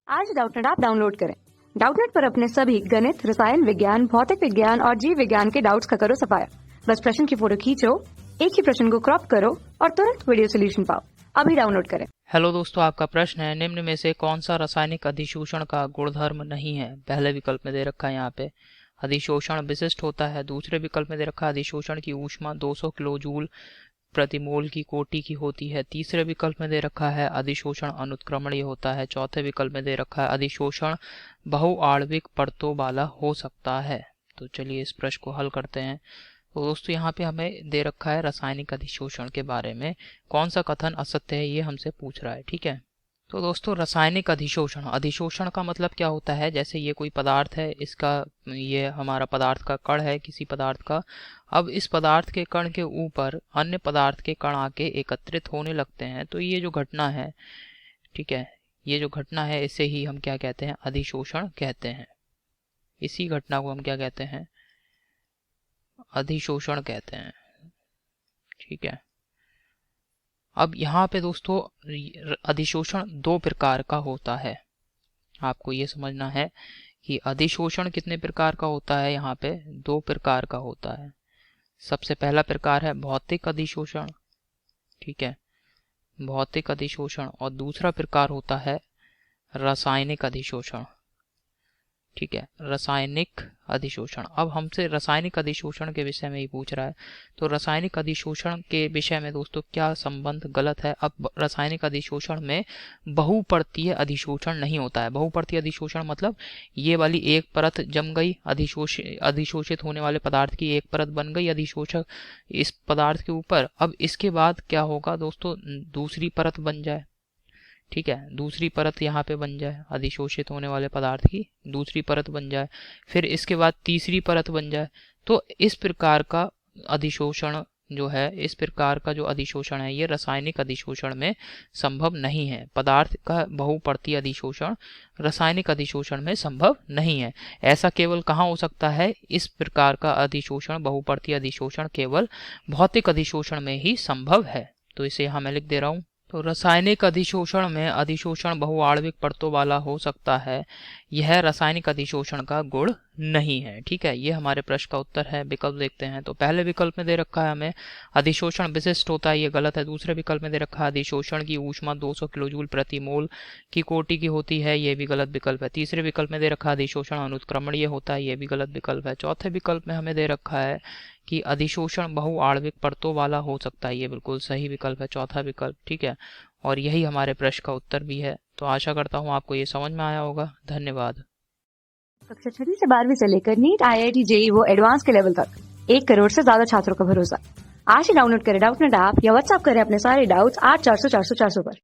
आज Doubtnut app download करें। Doubtnut पर अपने सभी गणित, रसायन विज्ञान, भौतिक विज्ञान और जीव विज्ञान के डाउट्स का करो सफाया। बस प्रश्न की फोटो खींचो, एक ही प्रश्न को क्रॉप करो और तुरंत वीडियो सोल्यूशन पाओ। अभी डाउनलोड करें। हेलो दोस्तों, आपका प्रश्न है निम्न में से कौन सा रासायनिक अधिशोषण का गुणधर्म नहीं है। पहले विकल्प में दे रखा है यहाँ पे अधिशोषण विशिष्ट होता है। दूसरे विकल्प में दे रखा है अधिशोषण की ऊष्मा 200 किलो जूल प्रति मोल की कोटि की होती है। तीसरे विकल्प में दे रखा है अधिशोषण अनुत्क्रमणीय होता है। चौथे विकल्प में दे रखा है अधिशोषण बहुआण्विक परतों वाला हो सकता है। तो चलिए इस प्रश्न को हल करते हैं। तो दोस्तों यहाँ पे हमें दे रखा है रासायनिक अधिशोषण के बारे में कौन सा कथन असत्य है, ये हमसे पूछ रहा है। ठीक है, तो दोस्तों रासायनिक अधिशोषण, अधिशोषण का मतलब क्या होता है, जैसे ये कोई पदार्थ है, इसका ये हमारा पदार्थ का कण है किसी पदार्थ का। अब इस पदार्थ के कण के ऊपर अन्य पदार्थ के कण आके एकत्रित होने लगते हैं, तो ये जो घटना है, ठीक है, ये जो घटना है इसे ही हम क्या कहते हैं, अधिशोषण कहते हैं। इसी घटना को हम क्या कहते हैं, अधिशोषण कहते हैं। ठीक है, अब यहाँ पे दोस्तों अधिशोषण दो प्रकार का होता है। आपको ये समझना है कि अधिशोषण कितने प्रकार का होता है, यहाँ पे दो प्रकार का होता है। सबसे पहला प्रकार है भौतिक अधिशोषण, ठीक है, भौतिक अधिशोषण, और दूसरा प्रकार होता है रासायनिक अधिशोषण। ठीक है, रासायनिक अधिशोषण। अब हमसे रासायनिक अधिशोषण के विषय में ही पूछ रहा है, तो रासायनिक अधिशोषण के विषय में दोस्तों क्या संबंध गलत है। अब रासायनिक अधिशोषण में बहुपर्तीय अधिशोषण नहीं होता है। बहुपर्तीय अधिशोषण मतलब ये वाली एक परत जम गई, अधिशोषित होने वाले पदार्थ की एक परत बन गई अधिशोषक इस पदार्थ के ऊपर। अब इसके बाद क्या होगा दोस्तों, दूसरी परत बन जाए। ठीक है, दूसरी परत यहाँ पे बन जाए, अधिशोषित होने वाले पदार्थ की दूसरी परत बन जाए, फिर इसके बाद तीसरी परत बन जाए। तो इस प्रकार का अधिशोषण जो है, इस प्रकार का जो अधिशोषण है, ये रासायनिक अधिशोषण में संभव नहीं है। पदार्थ का बहुपर्तीय अधिशोषण रासायनिक अधिशोषण में संभव नहीं है। ऐसा केवल कहाँ हो सकता है, इस प्रकार का अधिशोषण, बहुपर्तीय अधिशोषण केवल भौतिक अधिशोषण में ही संभव है। तो इसे यहाँ मैं लिख दे रहा हूँ। तो रासायनिक अधिशोषण में अधिशोषण बहुआण्विक परतों वाला हो सकता है, यह रासायनिक अधिशोषण का गुण नहीं है। ठीक है, ये हमारे प्रश्न का उत्तर है। विकल्प देखते हैं, तो पहले विकल्प में दे रखा है हमें अधिशोषण विशिष्ट होता है, ये गलत है। दूसरे विकल्प में दे रखा है अधिशोषण की ऊष्मा 200 किलोजूल प्रति मोल की कोटि की होती है, ये भी गलत विकल्प है। तीसरे विकल्प में दे रखा है अधिशोषण अनुत्क्रमणीय होता है, ये भी गलत विकल्प है। चौथे विकल्प में हमें दे रखा है कि अधिशोषण बहुआण्विक परतों वाला हो सकता है, ये बिल्कुल सही विकल्प है, चौथा विकल्प। ठीक है, और यही हमारे प्रश्न का उत्तर भी है। तो आशा करता हूँ आपको ये समझ में आया होगा। धन्यवाद। कक्षा 6 से 12वीं से लेकर नीट, IIT, JEE वो एडवांस के लेवल तक 1 करोड़ से ज्यादा छात्रों का भरोसा। आज ही डाउनलोड करें डाउटनेट ऐप या व्हाट्सएप करें अपने सारे डाउट्स 8400 400 400 पर।